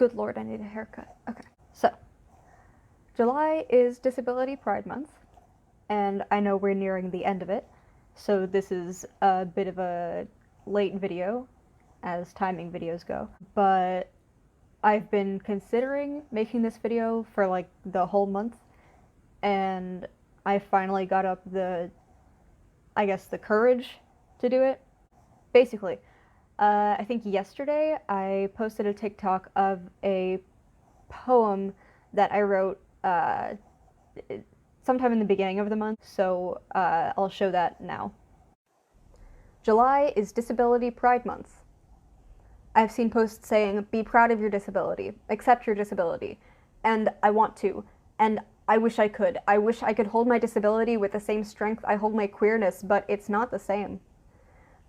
Good Lord, I need a haircut. Okay, so July is Disability Pride Month, and I know we're nearing the end of it, so this is a bit of a late video, as timing videos go, but I've been considering making this video for like the whole month, and I finally got up the courage to do it. Basically, I think yesterday I posted a TikTok of a poem that I wrote sometime in the beginning of the month, so I'll show that now. July is Disability Pride Month. I've seen posts saying, be proud of your disability, accept your disability, and I want to, and I wish I could. I wish I could hold my disability with the same strength I hold my queerness, but it's not the same.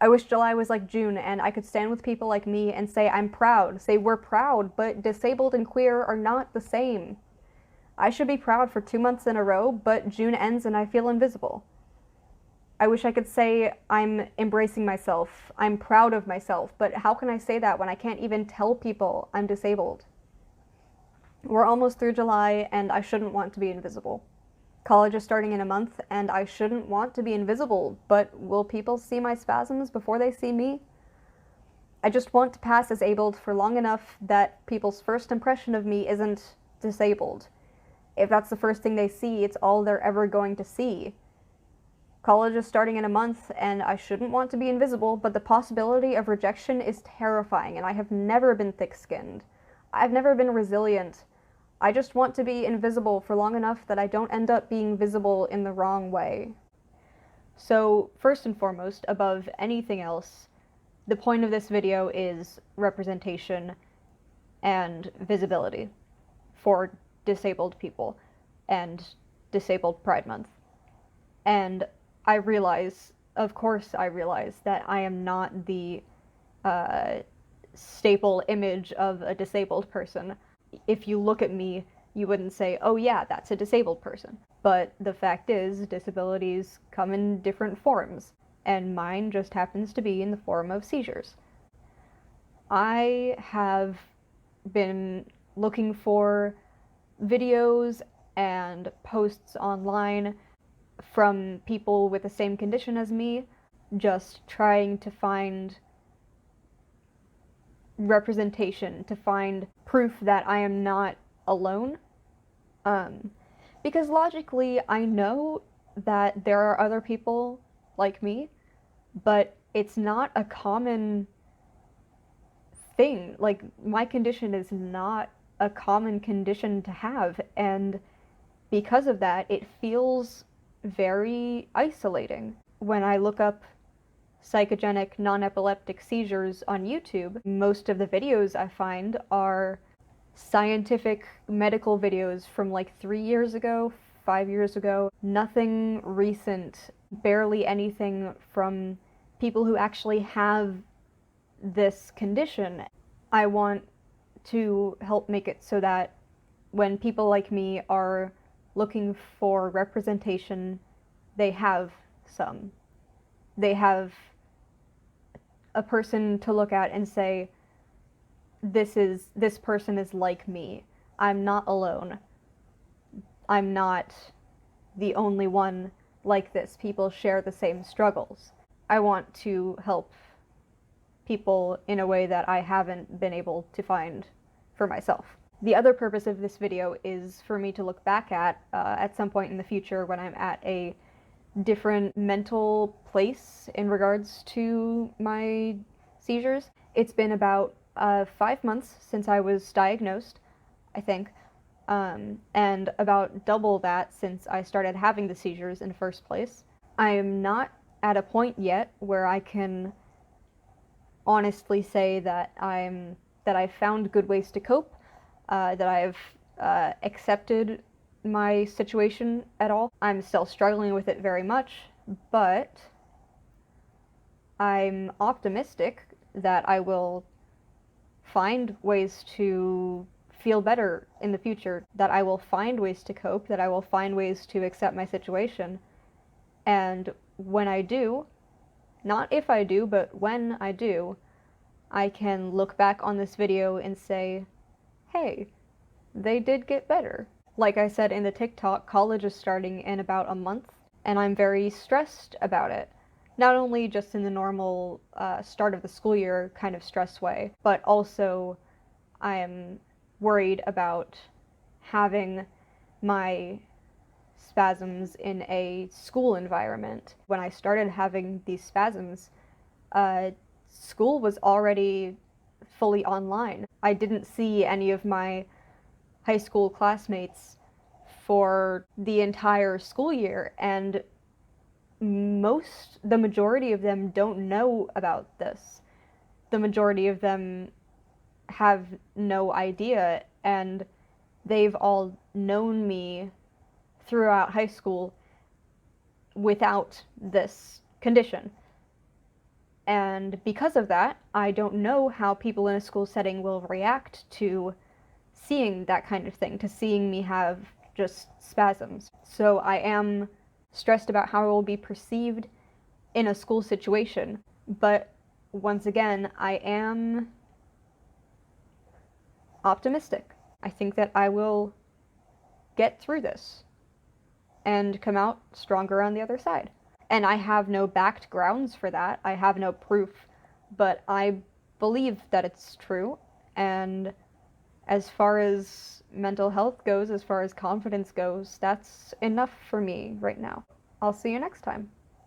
I wish July was like June and I could stand with people like me and say I'm proud, say we're proud, but disabled and queer are not the same. I should be proud for 2 months in a row, but June ends and I feel invisible. I wish I could say I'm embracing myself, I'm proud of myself, but how can I say that when I can't even tell people I'm disabled? We're almost through July and I shouldn't want to be invisible. College is starting in a month and I shouldn't want to be invisible, but will people see my spasms before they see me? I just want to pass as abled for long enough that people's first impression of me isn't disabled. If that's the first thing they see, it's all they're ever going to see. College is starting in a month, and I shouldn't want to be invisible, but the possibility of rejection is terrifying, and I have never been thick-skinned. I've never been resilient. I just want to be invisible for long enough that I don't end up being visible in the wrong way. So, first and foremost, above anything else, the point of this video is representation and visibility for disabled people and Disabled Pride Month. And I realize, of course I realize, that I am not the staple image of a disabled person. If you look at me, you wouldn't say, oh yeah, that's a disabled person. But the fact is, disabilities come in different forms, and mine just happens to be in the form of seizures. I have been looking for videos and posts online from people with the same condition as me, just trying to find representation, to find proof that I am not alone. Because logically, I know that there are other people like me, but it's not a common thing. Like, my condition is not a common condition to have, and because of that, it feels very isolating. When I look up psychogenic non-epileptic seizures on YouTube, most of the videos I find are scientific medical videos from like 3 years ago, 5 years ago. Nothing recent, barely anything from people who actually have this condition. I want to help make it so that when people like me are looking for representation, they have some. They have a person to look at and say, this person is like me. I'm not alone. I'm not the only one like this. People share the same struggles. I want to help people in a way that I haven't been able to find for myself. The other purpose of this video is for me to look back at some point in the future when I'm at a different mental place in regards to my seizures. It's been about 5 months since I was diagnosed, I think, and about double that since I started having the seizures in the first place. I am not at a point yet where I can honestly say that I've found good ways to cope, that I've accepted my situation at all. I'm still struggling with it very much, but I'm optimistic that I will find ways to feel better in the future, that I will find ways to cope, that I will find ways to accept my situation. And when I do, not if I do, but when I do, I can look back on this video and say, hey, they did get better. Like I said in the TikTok, college is starting in about a month, and I'm very stressed about it. Not only just in the normal start of the school year kind of stress way, but also I am worried about having my spasms in a school environment. When I started having these spasms, uh, school was already fully online. I didn't see any of my high school classmates for the entire school year, and the majority of them don't know about this. The majority of them have no idea, and they've all known me throughout high school without this condition. And because of that, I don't know how people in a school setting will react to seeing that kind of thing, to seeing me have just spasms. So I am stressed about how it will be perceived in a school situation. But once again, I am optimistic. I think that I will get through this and come out stronger on the other side. And I have no backed grounds for that. I have no proof, but I believe that it's true. And as far as mental health goes, as far as confidence goes, that's enough for me right now. I'll see you next time.